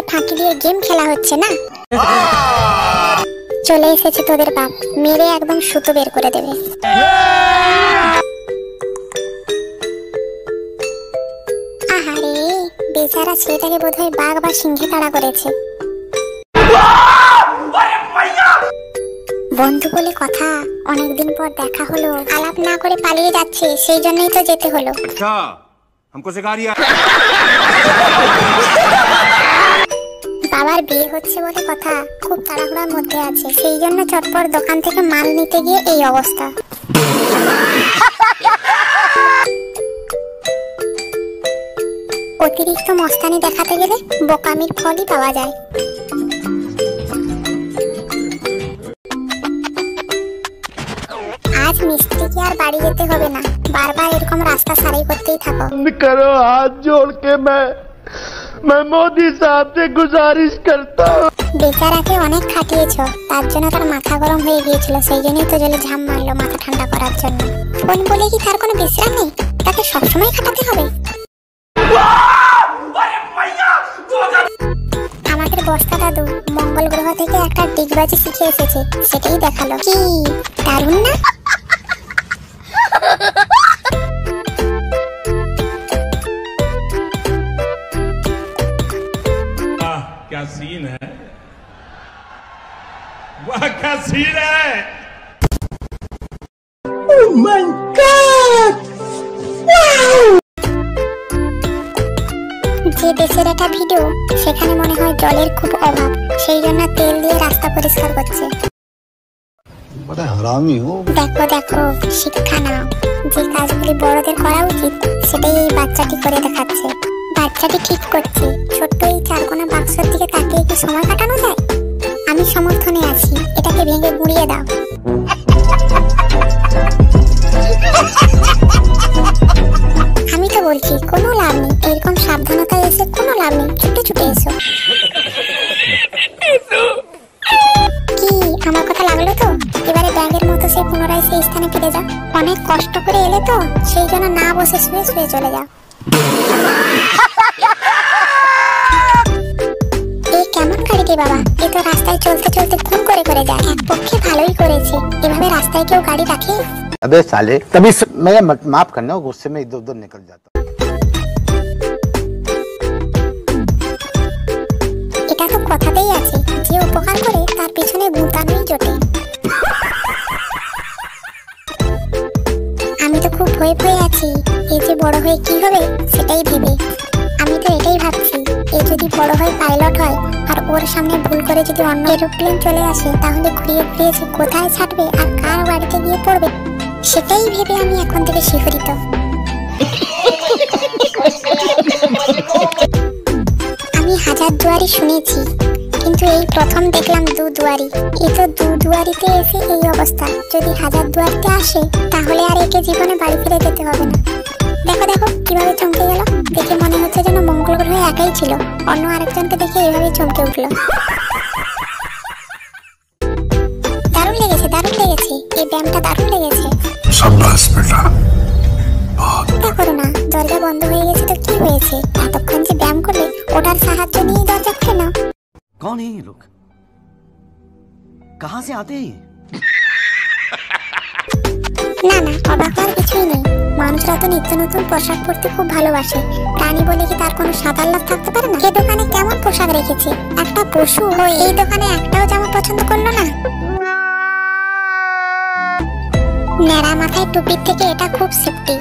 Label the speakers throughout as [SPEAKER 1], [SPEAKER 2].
[SPEAKER 1] ফাঁকি দিয়ে গেম খেলা হচ্ছে না। চলে এসেছে তোদের বাপ, মেরে একদম সুতো বের করে দেবে। আহারে বেচারা ছেলেটাকে বোধহয় বাঘ বা সিংহে তাড়া করেছে। বন্ধু বলে কথা, অনেকদিন পর দেখা হলো, আলাপ না করে পালিয়ে যাচ্ছে, সেই জন্যই তো যেতে হলো। বাবার বিয়ে হচ্ছে বলে কথা, খুব তাড়াহুড়ার মধ্যে আছে, সেই জন্য চটপট দোকান থেকে মাল নিতে গিয়ে এই অবস্থা। অতিরিক্ত মস্তানি দেখাতে গেলে বোকামির ফলই পাওয়া যায়। আজ মিস্ত্রিকে আর বাড়ি যেতে হবে না, বারবার এরকম রাস্তা সারাই করতেই থাকো।
[SPEAKER 2] करो हाथ जोड़ के मैं मोदी साहब से गुजारिश करता हूँ।
[SPEAKER 1] বেচারাকে অনেক খাটিয়েছো, তার জন্য তার মাথা গরম হয়ে গিয়েছিল, সেই জন্যই তো জলে ঝাম মারলো মাথা ঠান্ডা করার জন্য। ফোন বলে কি তার কোনো বিশ্রাম নেই? তাকে সবসময় খাটাতে হবে? আমাদের বস্তা দাদু মঙ্গল গ্রহ থেকে একটা ডিগবাজি শিখে এসেছে, সেটাই দেখালো। কি দারুণ না?
[SPEAKER 3] क्या सीन है, वाह क्या सीन है।
[SPEAKER 2] Oh my God! Wow!
[SPEAKER 1] যে দেশের একটা ভিডিও, সেখানে মনে হয় জলের খুব অভাব, সেই জন্য তেল দিয়ে রাস্তা পরিষ্কার করছে।
[SPEAKER 2] बड़ा हरामी हो।
[SPEAKER 1] দেখো দেখো, শিক্ষা নাও। যে কাজগুলি বড়দের করা উচিত, সেটাই এই বাচ্চাটি করে দেখাচ্ছে। বাচ্চাটি ঠিক করছে, ছোট্ট এই চারকোনা বাক্সের দিকে তাকিয়ে কি সময় কাটানো যায়? আমি সমর্থনে আছি, এটাকে ভেঙে গুঁড়িয়ে দাও। আমি তো বলছি কোনো লাভ নেই, এরকম সাবধানতায় এসে কোনো লাভ নেই, ছুটে ছুটে এসো। কি আমার কথা লাগলো তো? এবারে ব্যাগের মতো সে পুনরায় সেই স্থানে ফিরে যাও। অনেক কষ্ট করে এলে তো, সেই জন্য না বসে শুয়ে শুয়ে চলে যাও। এই কেমন গাড়ি রে বাবা, এ তো রাস্তায় চলতে চলতে খুন করে করে যায়। এক পক্ষে ভালোই করেছে, এভাবে রাস্তায় কেউ গাড়ি রাখে?
[SPEAKER 2] अबे साले, तभी मैं माफ करना, गुस्से में इधर उधर निकल जाता।
[SPEAKER 1] এটা তো কথাতেই আছে, যে উপকার করে তার পিছনে ভূতানুই জোটে। আমি তো খুব ভয়ে ভয়ে আছি, এই যে বড় হয়ে কি হবে সেটাই ভেবে। আমি তো এটাই ভাবছি, এ যদি বড় হয়ে পাইলট হয় আর ওর সামনে ভুল করে যদি অন্য এরোপ্লেন চলে আসে, তাহলে ঘুরিয়ে ঘুরিয়ে সে কোথায় ছাড়বে আর কার বাড়িতে গিয়ে পড়বে, সেটাই ভেবে আমি এখন থেকে শিহরিত। আমি হাজার দুয়ারি শুনেছি, কিন্তু এই প্রথম দেখলাম দু দুয়ারি। এ তো দু দুয়ারিতে এসে এই অবস্থা, যদি হাজার দুয়ারিতে আসে তাহলে আর একে জীবনে বাড়ি ফিরে যেতে হবে না। দেখো দেখো কিভাবে চমকে গেল, দেখে মনে হচ্ছে যেন মঙ্গল গ্রহে একাই ছিল, অন্য আরেকজনকে দেখে এইভাবে চমকে উঠলো। দারুণ লেগেছে, দারুণ লেগেছে, এই ব্যায়ামটা দারুণ লেগেছে।
[SPEAKER 2] शाबाश बेटा।
[SPEAKER 1] চিন্তা করো না, দরজা বন্ধ হয়ে গেছে তো কি হয়েছে, এতক্ষণ যে ব্যায়াম করলে ওটার সাহায্য নিয়ে দরজা খুলে নাও।
[SPEAKER 4] कौन है ये लोग, कहां से आते हैं?
[SPEAKER 1] না না, অবাক হওয়ার কিছুই নেই, মানুষরা তো নিত্য নতুন পোশাক পরতে খুব ভালোবাসে, প্রাণী বলে কি তার কোনো সাদার লাভ থাকতে পারে না? এই দোকানে কেমন পোশাক রেখেছে, একটা পশু হয়ে এই দোকানে একটাও জামা পছন্দ করলো না? নেড়া মাথায় টুপির থেকে এটা খুব সেফটি।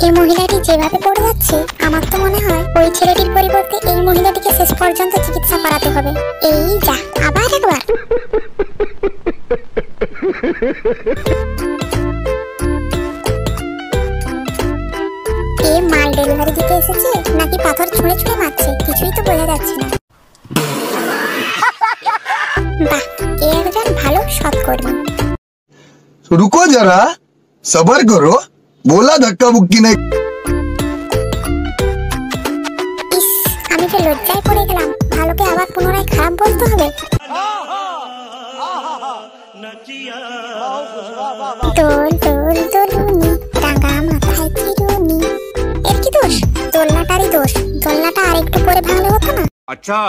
[SPEAKER 1] এই মহিলাটি যেভাবে পড়ে যাচ্ছে, আমার তো মনে হয় ওই ছেলেটির পরিবর্তে এই মহিলাটিকে শেষ পর্যন্ত চিকিৎসা করাতে হবে। এই যা, আবার একবার। এ মাল ডেলিভারি দিতে এসেছে নাকি পাথর ছুঁড়ে ছুঁড়ে মারছে, কিছুই তো বোঝা যাচ্ছে না। বাহ, এ একজন ভালো সৎকর্মী।
[SPEAKER 2] रुको जरा, सबर करो, बोला धक्का मुक्की नहीं।
[SPEAKER 1] ইস, আমি যে লজ্জায় পড়ে গেলাম, ভালোকে আবার পুনরায় খারাপ বলতে হবে। দোল দোল দোলুনি রাঙা মাথায় চিরুনি। এর কি দোষ? দোলনাটারই দোষ। দোলনাটা আরেকটু পরে ভাঙলে হতো না?
[SPEAKER 4] अच्छा